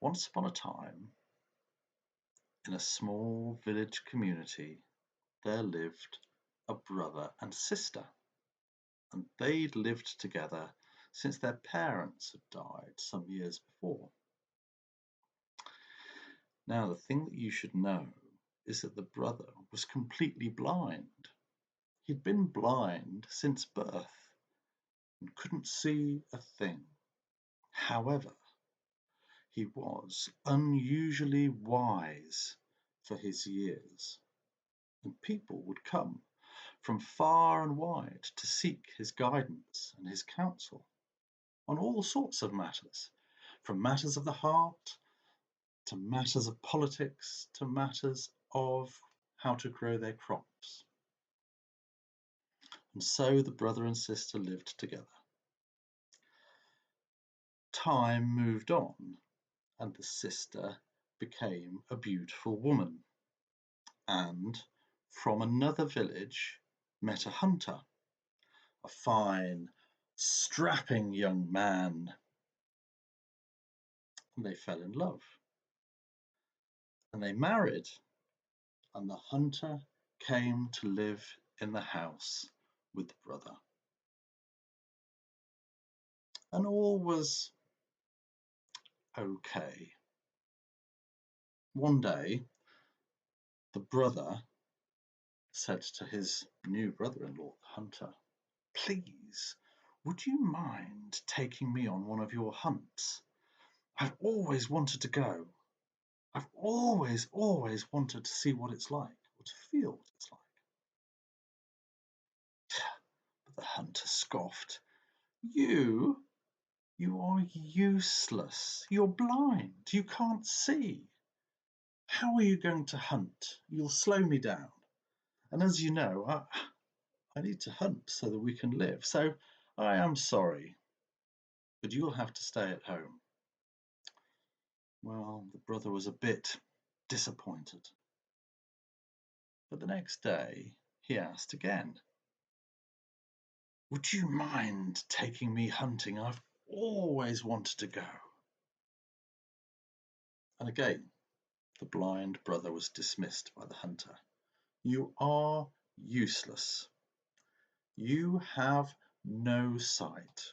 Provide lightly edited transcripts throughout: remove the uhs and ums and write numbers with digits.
Once upon a time, in a small village community, there lived a brother and sister, and they'd lived together since their parents had died some years before. Now, the thing that you should know is that the brother was completely blind. He'd been blind since birth and couldn't see a thing. However, he was unusually wise for his years, and people would come from far and wide to seek his guidance and his counsel on all sorts of matters, from matters of the heart to matters of politics to matters of how to grow their crops. And so the brother and sister lived together. Time moved on, and the sister became a beautiful woman, and from another village met a hunter, a fine, strapping young man, and they fell in love. And they married, and the hunter came to live in the house with the brother. And all was okay. One day, the brother said to his new brother-in-law, the hunter, "Please, would you mind taking me on one of your hunts? I've always wanted to go. I've always wanted to see what it's like, or to feel what it's like." But the hunter scoffed. You are useless. You're blind. You can't see. How are you going to hunt? You'll slow me down. And as you know, I need to hunt so that we can live. So I am sorry, but you'll have to stay at home. Well, the brother was a bit disappointed. But the next day, he asked again, "Would you mind taking me hunting? I've always wanted to go." And again, the blind brother was dismissed by the hunter. "You are useless. You have no sight.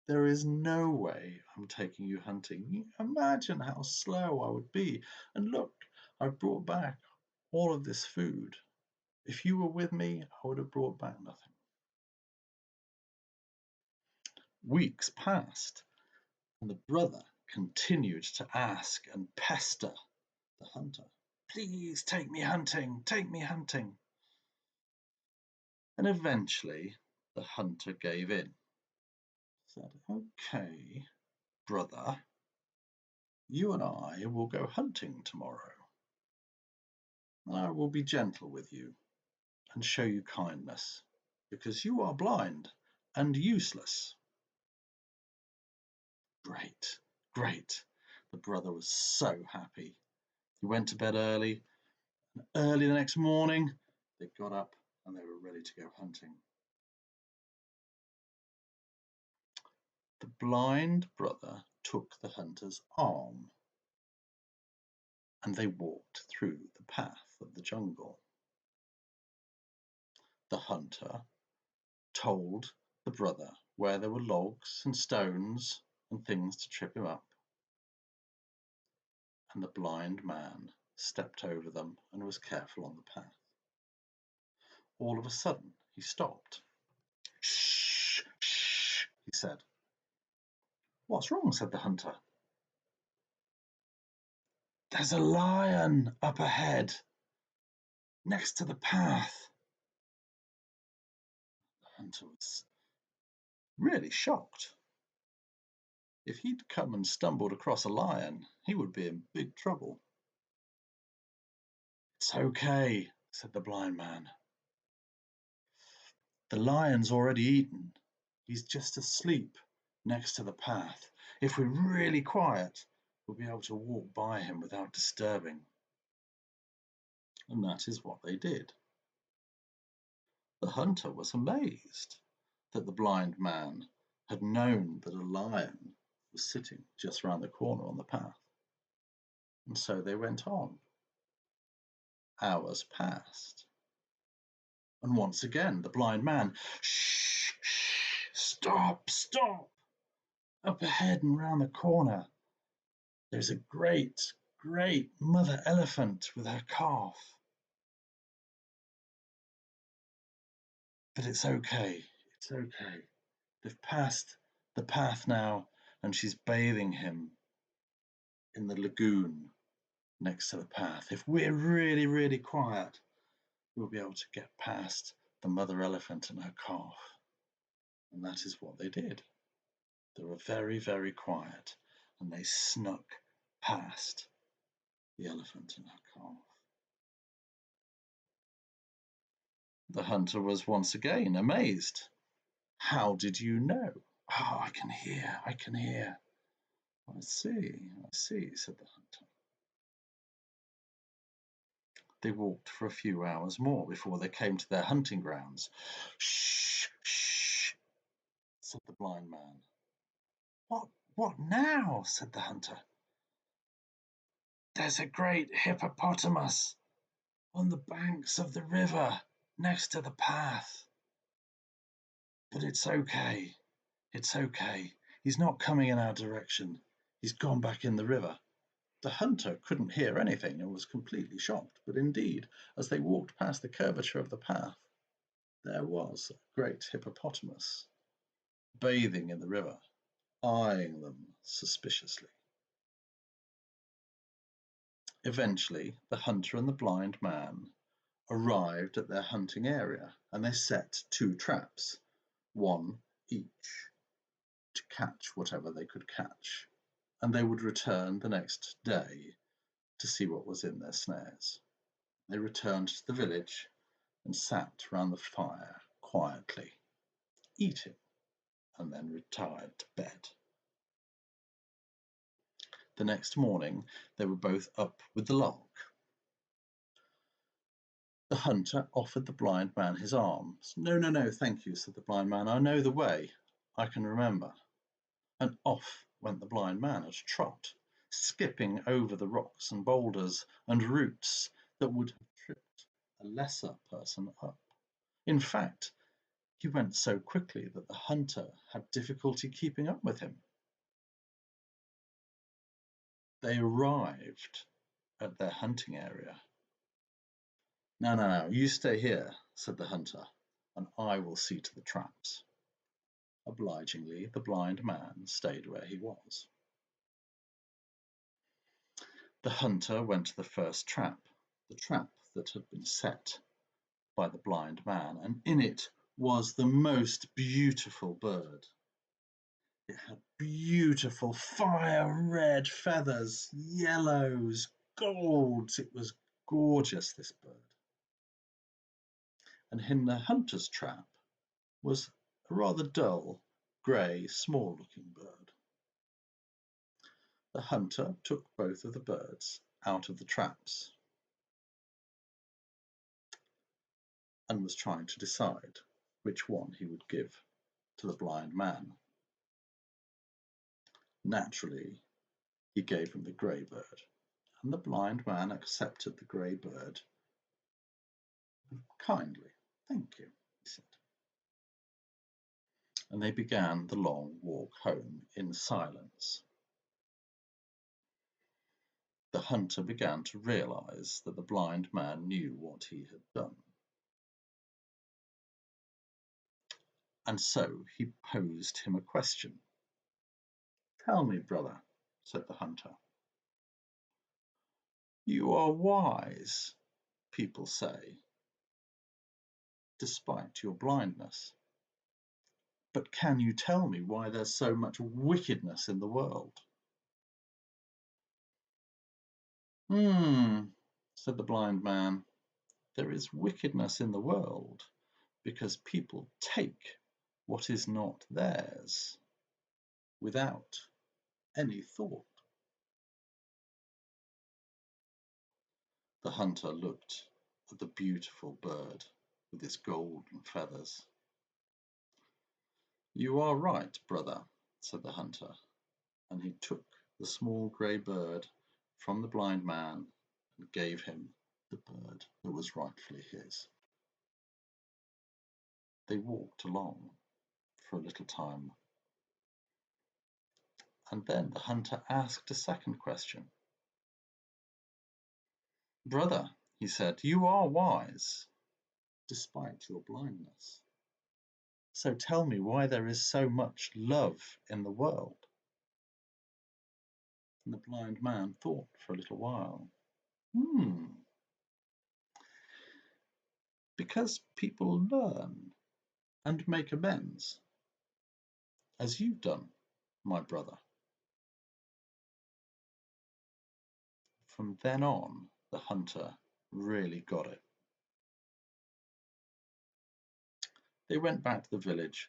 There is no way I'm taking you hunting. Imagine how slow I would be. And look, I've brought back all of this food. If you were with me, I would have brought back nothing." Weeks passed, and the brother continued to ask and pester the hunter, "Please take me hunting, take me hunting." And eventually the hunter gave in, said, "Okay, brother, you and I will go hunting tomorrow. And I will be gentle with you and show you kindness, because you are blind and useless." Great, great. The brother was so happy. He went to bed early, and early the next morning they got up and they were ready to go hunting. The blind brother took the hunter's arm, and they walked through the path of the jungle. The hunter told the brother where there were logs and stones and things to trip him up, and the blind man stepped over them and was careful on the path. All of a sudden he stopped. "Shh, shh," he said. "What's wrong?" said the hunter. "There's a lion up ahead, next to the path." The hunter was really shocked. If he'd come and stumbled across a lion, he would be in big trouble. "It's okay," said the blind man. "The lion's already eaten. He's just asleep next to the path. If we're really quiet, we'll be able to walk by him without disturbing." And that is what they did. The hunter was amazed that the blind man had known that a lion was sitting just round the corner on the path. And so they went on. Hours passed. And once again the blind man, "Shh, shh, stop, stop! Up ahead and round the corner, there's a great, great mother elephant with her calf. But it's okay, it's okay. They've passed the path now, and she's bathing him in the lagoon next to the path. If we're really, really quiet, we'll be able to get past the mother elephant and her calf." And that is what they did. They were very, very quiet, and they snuck past the elephant and her calf. The hunter was once again amazed. "How did you know?" "Oh, I can hear, I can hear." I see, said the hunter. They walked for a few hours more before they came to their hunting grounds. "Shh, shh," said the blind man. What now?" said the hunter. "There's a great hippopotamus on the banks of the river next to the path. But it's okay, it's okay. He's not coming in our direction. He's gone back in the river." The hunter couldn't hear anything and was completely shocked, but indeed, as they walked past the curvature of the path, there was a great hippopotamus bathing in the river, eyeing them suspiciously. Eventually, the hunter and the blind man arrived at their hunting area, and they set 2 traps, one each, to catch whatever they could catch, and they would return the next day to see what was in their snares. They returned to the village and sat round the fire quietly, eating, and then retired to bed. The next morning they were both up with the lark. The hunter offered the blind man his arms. No, thank you," said the blind man. "I know the way. I can remember." And off went the blind man at a trot, skipping over the rocks and boulders and roots that would have tripped a lesser person up. In fact, he went so quickly that the hunter had difficulty keeping up with him. They arrived at their hunting area. No, you stay here," said the hunter, "and I will see to the traps." Obligingly, the blind man stayed where he was. The hunter went to the first trap, the trap that had been set by the blind man, and in it was the most beautiful bird. It had beautiful fire-red feathers, yellows, golds. It was gorgeous, this bird. And in the hunter's trap was a rather dull, grey, small-looking bird. The hunter took both of the birds out of the traps and was trying to decide which one he would give to the blind man. Naturally, he gave him the grey bird, and the blind man accepted the grey bird kindly. "Thank you," he said. And they began the long walk home in silence. The hunter began to realize that the blind man knew what he had done. And so he posed him a question. "Tell me, brother," said the hunter. "You are wise, people say, despite your blindness. But can you tell me why there's so much wickedness in the world?" Said the blind man. "There is wickedness in the world because people take what is not theirs without any thought." The hunter looked at the beautiful bird with its golden feathers. "You are right, brother," said the hunter, and he took the small grey bird from the blind man and gave him the bird that was rightfully his. They walked along for a little time, and then the hunter asked a second question. "Brother," he said, "you are wise, despite your blindness. So tell me why there is so much love in the world." And the blind man thought for a little while. Because people learn and make amends, as you've done, my brother." From then on, the hunter really got it. They went back to the village,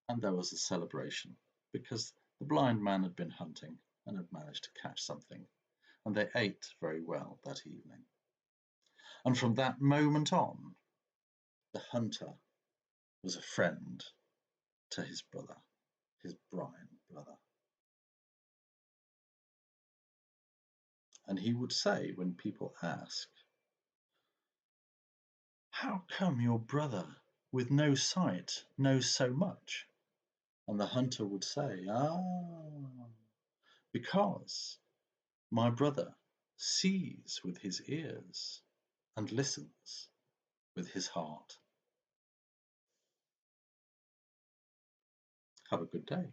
and there was a celebration, because the blind man had been hunting and had managed to catch something, and they ate very well that evening. And from that moment on, the hunter was a friend to his brother, his blind brother. And he would say, when people ask, "How come your brother with no sight knows so much?" And the hunter would say, "Because my brother sees with his ears and listens with his heart." Have a good day.